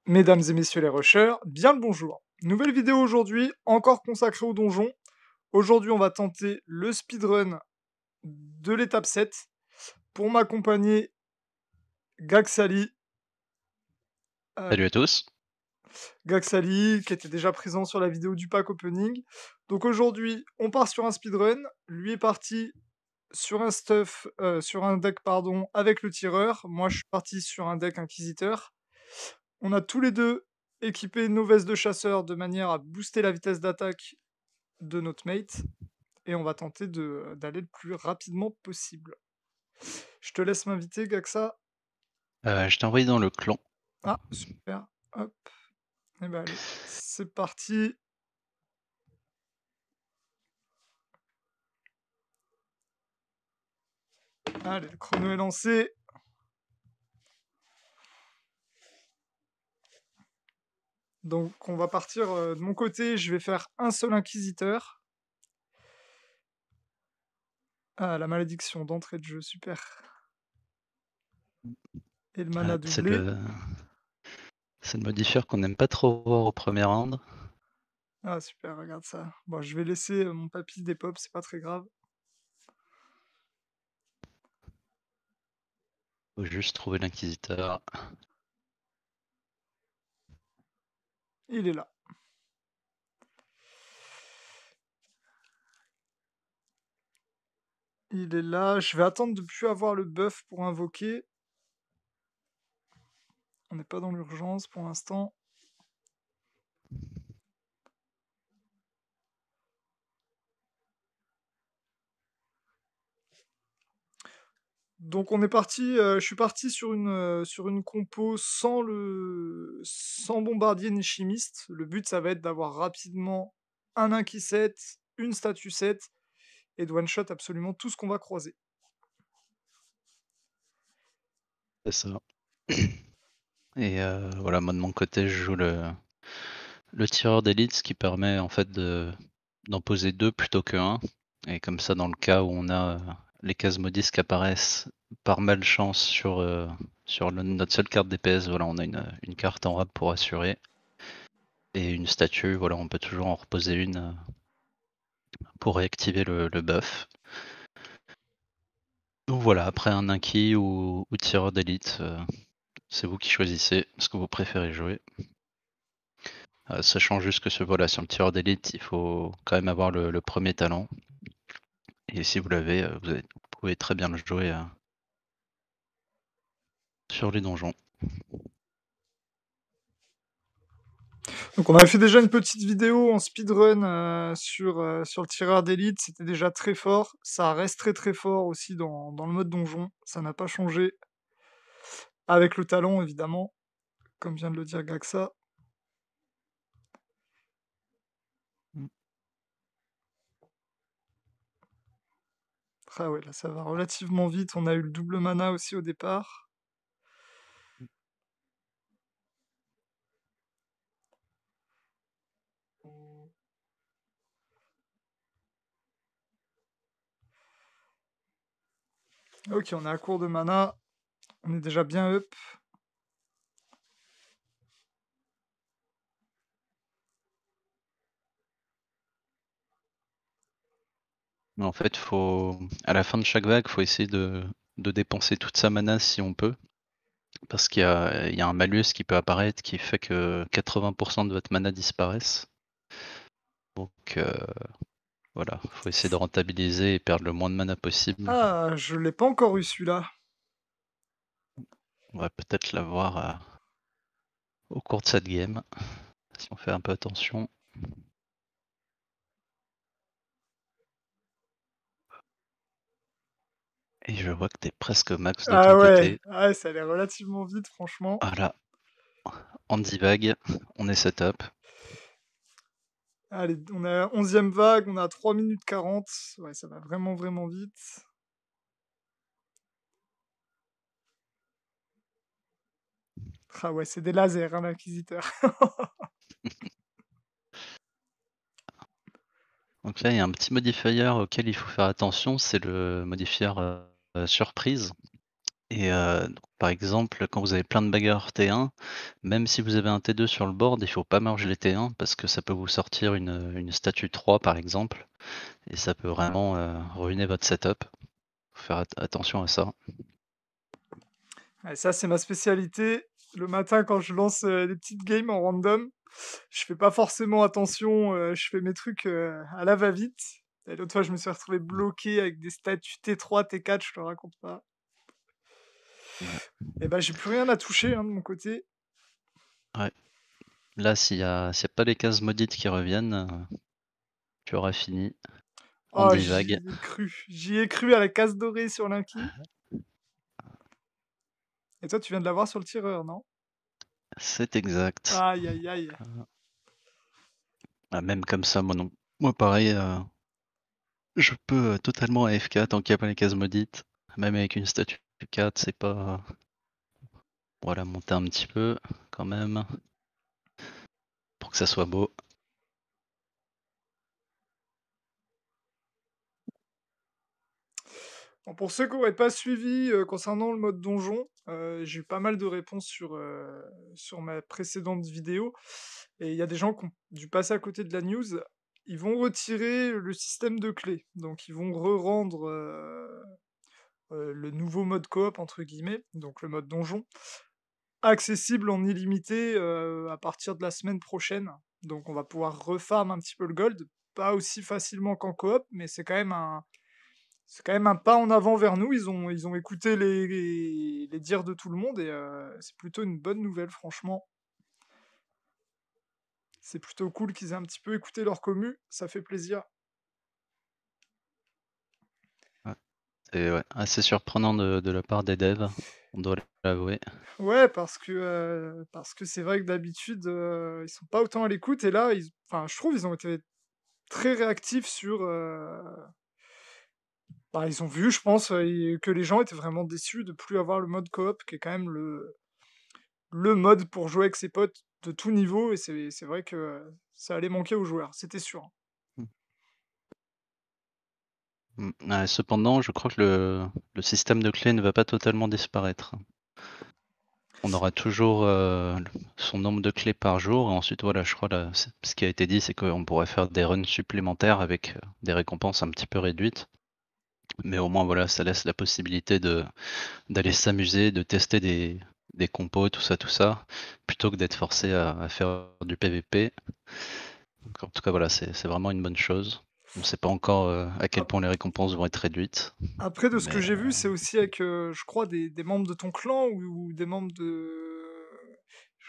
Mesdames et messieurs les rushers, bien le bonjour. Nouvelle vidéo aujourd'hui, encore consacrée au donjon. Aujourd'hui, on va tenter le speedrun de l'étape 7. Pour m'accompagner, Gaxali. Salut Allez, à tous. Gaxali, qui était déjà présent sur la vidéo du pack opening. Donc aujourd'hui, on part sur un speedrun. Lui est parti sur un stuff, sur un deck, pardon, avec le tireur. Moi, je suis parti sur un deck inquisiteur. On a tous les deux équipé nos vestes de chasseur de manière à booster la vitesse d'attaque de notre mate. Et on va tenter d'aller le plus rapidement possible. Je te laisse m'inviter, Gaxa. Je t'ai envoyé dans le clan. Ah, super. Hop. Et ben allez, c'est parti. Allez, le chrono est lancé. Donc on va partir de mon côté, je vais faire un seul inquisiteur. Ah, la malédiction d'entrée de jeu, super. Et le mana C'est doublé. le modifieur qu'on n'aime pas trop voir au premier round. Ah, super, regarde ça. Bon, je vais laisser mon papy des pop, c'est pas très grave. Faut juste trouver l'inquisiteur. Il est là. Il est là. Je vais attendre de plus avoir le buff pour invoquer. On n'est pas dans l'urgence pour l'instant. Donc on est parti, je suis parti sur une compo sans bombardier ni chimiste. Le but, ça va être d'avoir rapidement un Inky 7, une statue 7 et de one shot absolument tout ce qu'on va croiser. C'est ça. Et voilà, moi de mon côté, je joue le tireur d'élite, ce qui permet en fait d'en poser deux plutôt que un. Et comme ça, dans le cas où on a les cases modistes qui apparaissent par malchance sur notre seule carte DPS, voilà, on a une carte en rab pour assurer. Et une statue, voilà, on peut toujours en reposer une pour réactiver le buff. Donc voilà, après un Inky ou tireur d'élite, c'est vous qui choisissez ce que vous préférez jouer. Sachant juste que voilà, sur le tireur d'élite, il faut quand même avoir le premier talent. Et si vous l'avez, vous pouvez très bien le jouer sur les donjons. Donc on avait fait déjà une petite vidéo en speedrun sur le tireur d'élite, c'était déjà très fort. Ça reste très très fort aussi dans le mode donjon, ça n'a pas changé. Avec le talent évidemment, comme vient de le dire Gaxa. Ah ouais, là ça va relativement vite, on a eu le double mana aussi au départ. Ok, on est à court de mana, on est déjà bien up. Mais en fait, à la fin de chaque vague, il faut essayer de dépenser toute sa mana si on peut. Parce qu'il y a un malus qui peut apparaître qui fait que 80% de votre mana disparaissent. Donc voilà, faut essayer de rentabiliser et perdre le moins de mana possible. Ah, je l'ai pas encore eu celui-là. On va peut-être l'avoir au cours de cette game, si on fait un peu attention. Et je vois que t'es presque max de Ah ton ouais, côté. ouais, ça allait relativement vite franchement. Voilà, en divague, on est setup. Allez, on a 11e vague, on a 3 minutes 40. Ouais, ça va vraiment vraiment vite. Ah ouais, c'est des lasers, hein, l'inquisiteur. Donc là, il y a un petit modifier auquel il faut faire attention, c'est le modifier surprise. et donc par exemple, quand vous avez plein de bagarres T1, même si vous avez un T2 sur le board, il faut pas merge les T1 parce que ça peut vous sortir une statue 3 par exemple et ça peut vraiment, ruiner votre setup. Faut faire attention à ça. Ouais, ça, c'est ma spécialité. Le matin, quand je lance, des petites games en random, je fais pas forcément attention, je fais mes trucs, à la va-vite et l'autre fois, je me suis retrouvé Mmh, bloqué avec des statuts T3, T4, je te raconte pas ouais, et bah, j'ai plus rien à toucher, hein, de mon côté. ouais. Là, s'il y a pas les cases maudites qui reviennent, tu auras fini en Oh, divague. j'y ai cru à la case dorée sur l'inky et toi, tu viens de l'avoir sur le tireur, non? C'est exact. Aïe, aïe, aïe. Ah, même comme ça, moi non moi pareil, je peux, totalement AFK tant qu'il y a pas les cases maudites. Même avec une statue 4, c'est pas voilà, monter un petit peu quand même pour que ça soit beau. Bon, pour ceux qui n'auraient pas suivi, concernant le mode donjon, j'ai eu pas mal de réponses sur ma précédente vidéo et il y a des gens qui ont dû passer à côté de la news. Ils vont retirer le système de clés, donc ils vont re-rendre, le «nouveau mode coop» entre guillemets, donc le mode donjon, accessible en illimité, à partir de la semaine prochaine. Donc on va pouvoir refarm un petit peu le gold, pas aussi facilement qu'en coop, mais c'est quand même un pas en avant vers nous. Ils ont écouté les dires de tout le monde et c'est plutôt une bonne nouvelle, franchement. C'est plutôt cool qu'ils aient un petit peu écouté leur commu, ça fait plaisir. Ouais, c'est ouais, assez surprenant de la part des devs, on doit l'avouer. Ouais, parce que c'est vrai que d'habitude, ils sont pas autant à l'écoute et là, enfin, je trouve, ils ont été très réactifs bah, ils ont vu, je pense, que les gens étaient vraiment déçus de plus avoir le mode coop, qui est quand même le mode pour jouer avec ses potes de tout niveau et c'est vrai que ça allait manquer aux joueurs, c'était sûr. Mmh. Ouais, cependant, je crois que le système de clés ne va pas totalement disparaître. On aura toujours, son nombre de clés par jour et ensuite voilà, je crois là, ce qui a été dit, c'est qu'on pourrait faire des runs supplémentaires avec, des récompenses un petit peu réduites. Mais au moins voilà, ça laisse la possibilité d'aller s'amuser, de tester des compos, tout ça, plutôt que d'être forcé à faire du PVP. Donc en tout cas voilà, c'est vraiment une bonne chose. On ne sait pas encore, à quel Ap point les récompenses vont être réduites, Après de ce que mais j'ai vu, c'est aussi avec, je crois des membres de ton clan ou des membres de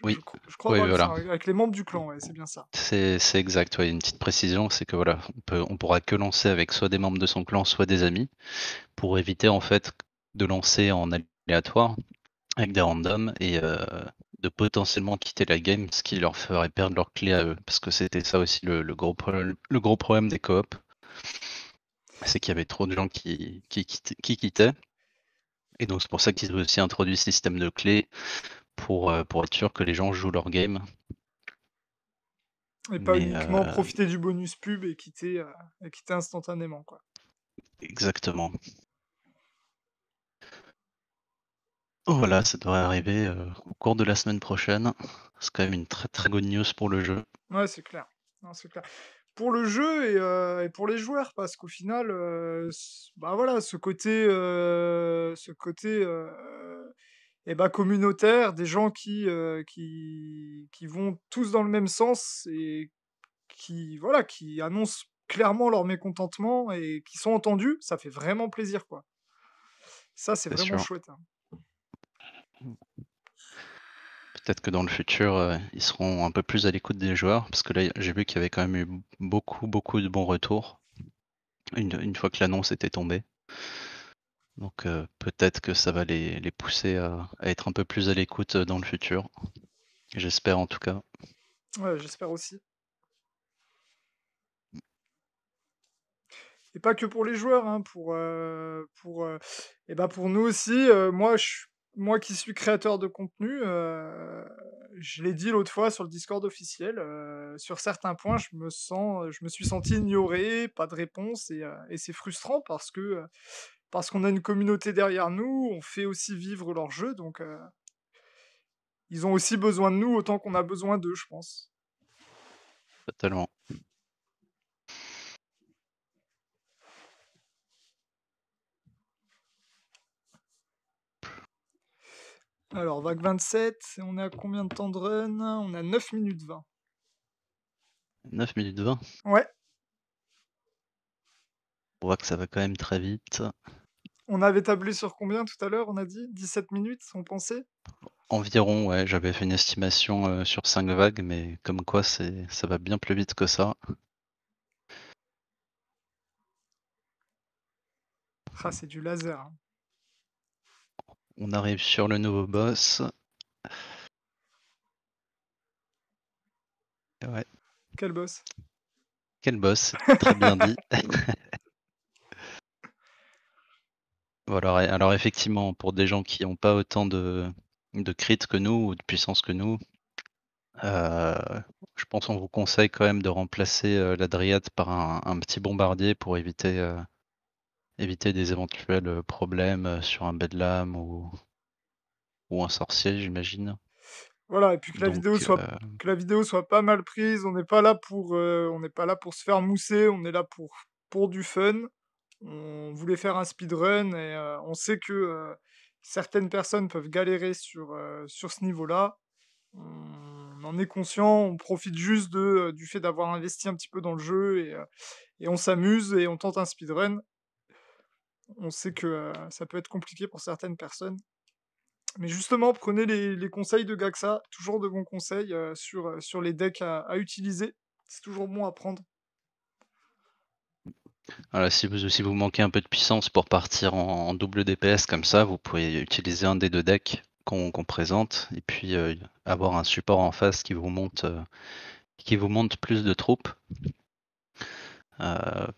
oui, je crois oui avoir vu ça, voilà. avec les membres du clan, ouais, c'est bien ça. C'est exact, ouais, une petite précision, c'est que voilà, on pourra que lancer avec soit des membres de son clan, soit des amis, pour éviter en fait de lancer en aléatoire avec des randoms et de potentiellement quitter la game, ce qui leur ferait perdre leurs clés à eux. Parce que c'était ça aussi le gros problème des coops, c'est qu'il y avait trop de gens qui quittaient. Et donc c'est pour ça qu'ils ont aussi introduit ce système de clés pour être sûr que les gens jouent leur game. Et pas Mais uniquement profiter du bonus pub et quitter instantanément, quoi. exactement. Voilà, ça devrait arriver, au cours de la semaine prochaine. C'est quand même une très, très good news pour le jeu. Ouais, c'est clair. Non, c'est clair. Pour le jeu et pour les joueurs, parce qu'au final, bah voilà, ce côté, et bah, communautaire, des gens qui vont tous dans le même sens et voilà, qui annoncent clairement leur mécontentement et qui sont entendus, ça fait vraiment plaisir, quoi. Ça, c'est C'est vraiment sûr. chouette, hein. Peut-être que dans le futur, ils seront un peu plus à l'écoute des joueurs, parce que là, j'ai vu qu'il y avait quand même eu beaucoup, beaucoup de bons retours, une fois que l'annonce était tombée. Donc peut-être que ça va les pousser à être un peu plus à l'écoute, dans le futur. J'espère en tout cas. Ouais, j'espère aussi. Et pas que pour les joueurs, hein, et bah, pour nous aussi, moi qui suis créateur de contenu, je l'ai dit l'autre fois sur le Discord officiel, sur certains points, je me suis senti ignoré, pas de réponse et c'est frustrant parce qu'on a une communauté derrière nous, on fait aussi vivre leur jeu, donc ils ont aussi besoin de nous autant qu'on a besoin d'eux, je pense. Totalement. Alors, vague 27, on est à combien de temps de run? On a 9 minutes 20. 9 minutes 20. Ouais, On voit que ça va quand même très vite. on avait tablé sur combien tout à l'heure, on a dit? 17 minutes, on pensait? Environ, ouais, j'avais fait une estimation sur 5 vagues, mais comme quoi ça va bien plus vite que ça. Ah, c'est du laser, hein. On arrive sur le nouveau boss. Ouais, Quel boss? quel boss, très bien dit. Voilà, alors effectivement, pour des gens qui n'ont pas autant de crit que nous ou de puissance que nous, je pense qu'on vous conseille quand même de remplacer la dryade par un petit bombardier pour éviter des éventuels problèmes sur un bedlam ou un sorcier, j'imagine. Voilà, et puis Donc, que la vidéo soit pas mal prise, on n'est pas là pour se faire mousser, on est là pour du fun. On voulait faire un speedrun et on sait que, certaines personnes peuvent galérer sur ce niveau-là. On en est conscient, on profite juste du fait d'avoir investi un petit peu dans le jeu et on s'amuse et on tente un speedrun. On sait que, ça peut être compliqué pour certaines personnes. Mais justement, prenez les conseils de Gaxa, toujours de bons conseils, sur les decks à utiliser. C'est toujours bon à prendre. voilà, si vous manquez un peu de puissance pour partir en double DPS comme ça, vous pouvez utiliser un des 2 decks qu'on présente et puis avoir un support en face qui vous monte plus de troupes.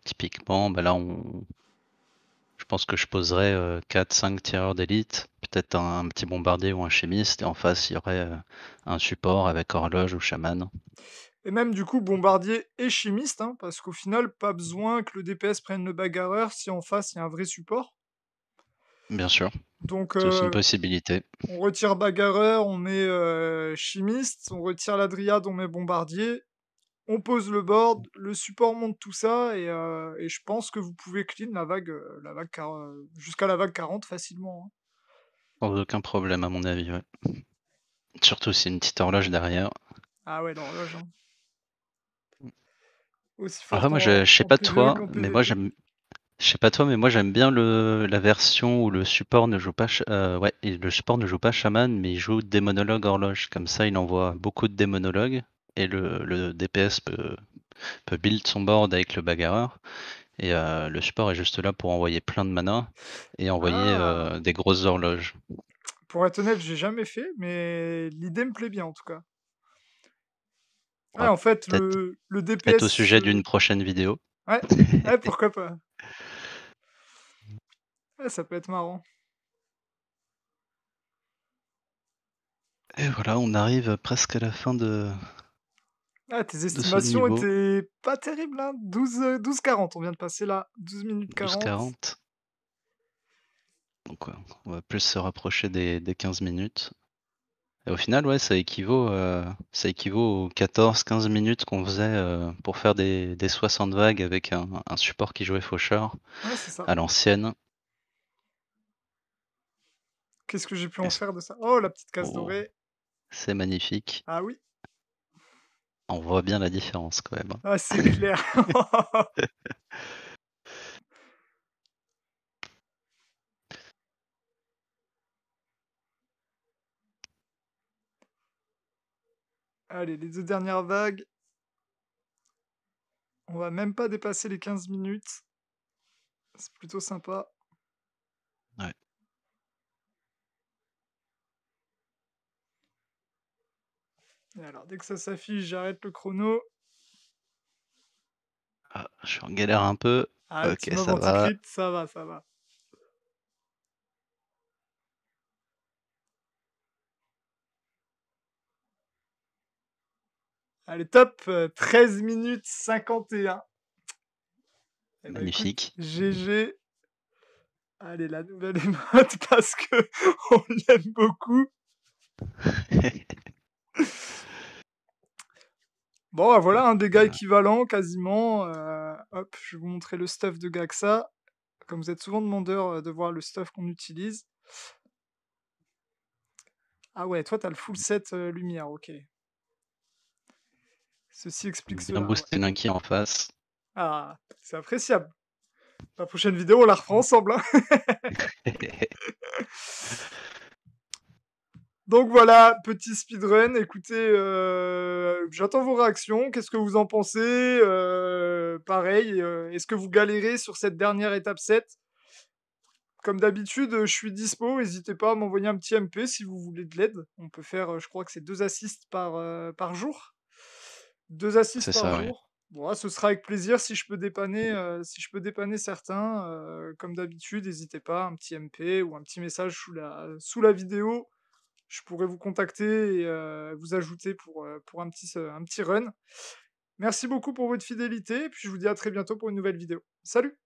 Typiquement, bah là, je pense que je poserais 4-5 tireurs d'élite, peut-être un petit bombardier ou un chimiste, et en face, il y aurait un support avec horloge ou chaman. Et même du coup, bombardier et chimiste, hein, parce qu'au final, pas besoin que le DPS prenne le bagarreur si en face il y a un vrai support. Bien sûr, Donc c'est aussi une possibilité. on retire bagarreur, on met chimiste, on retire la dryade, on met bombardier, on pose le board, le support monte tout ça, et je pense que vous pouvez clean jusqu'à la vague 40 facilement, hein. Sans aucun problème, à mon avis, ouais. Surtout si une petite horloge derrière. Ah ouais, l'horloge, hein. Aussi Après, forte moi, je sais en pas PvE toi, qu'en mais moi, PvP. je sais pas toi, mais moi, j'aime bien la version où le support ne joue pas, ouais, et le support ne joue pas chaman, mais il joue démonologue horloge. Comme ça, il envoie beaucoup de démonologues, et le DPS peut build son board avec le bagarreur. Et le support est juste là pour envoyer plein de mana et envoyer Ah! des grosses horloges. Pour être honnête, j'ai jamais fait, mais l'idée me plaît bien en tout cas. Ouais, Ouais, en fait, peut-être le peut-être au DPS, sujet d'une prochaine vidéo. ouais, ouais, pourquoi pas. Ouais, ça peut être marrant. Et voilà, on arrive presque à la fin Ah, tes de ce estimations niveau. étaient pas terribles, hein. 12-40, on vient de passer là, 12 minutes 40. 12-40. Donc on va plus se rapprocher des 15 minutes. Et au final, ouais, ça équivaut aux 14-15 minutes qu'on faisait pour faire des 60 vagues avec un support qui jouait faucheur Ouais, c'est ça. à l'ancienne. Qu'est-ce que j'ai pu Et en faire de ça? Oh, la petite case oh, dorée. c'est magnifique. Ah oui, On voit bien la différence quand même. ah, c'est clair. Allez, les 2 dernières vagues. On va même pas dépasser les 15 minutes. C'est plutôt sympa. Ouais. Et alors, dès que ça s'affiche, j'arrête le chrono. Ah, je suis en galère un peu. Ah, le Ok, petit mob ça va. anti-crit, ça va, ça va. Allez, top, 13 minutes 51. Eh ben écoute, Magnifique. GG. Allez, la nouvelle émote parce que on l'aime beaucoup. Bon, bah, voilà un dégât Voilà. équivalent quasiment, hop, je vais vous montrer le stuff de Gaxa, comme vous êtes souvent demandeur, de voir le stuff qu'on utilise. Ah ouais, toi, tu as le full set, lumière, OK. Ceci explique Bien cela, ouais. booster Nunky en face. Ah, c'est appréciable. La prochaine vidéo, on la refera ensemble, hein. Donc voilà, petit speedrun. Écoutez, j'attends vos réactions. Qu'est-ce que vous en pensez? Pareil, est-ce que vous galérez sur cette dernière étape 7? Comme d'habitude, je suis dispo, n'hésitez pas à m'envoyer un petit MP si vous voulez de l'aide. On peut faire, je crois que c'est 2 assists par jour. 2 assists C'est par ça, ouais. jour. Bon, ce sera avec plaisir si je peux dépanner certains, comme d'habitude, n'hésitez pas, un petit MP ou un petit message sous la vidéo. Je pourrais vous contacter et vous ajouter pour un petit run. Merci beaucoup pour votre fidélité et puis je vous dis à très bientôt pour une nouvelle vidéo. Salut!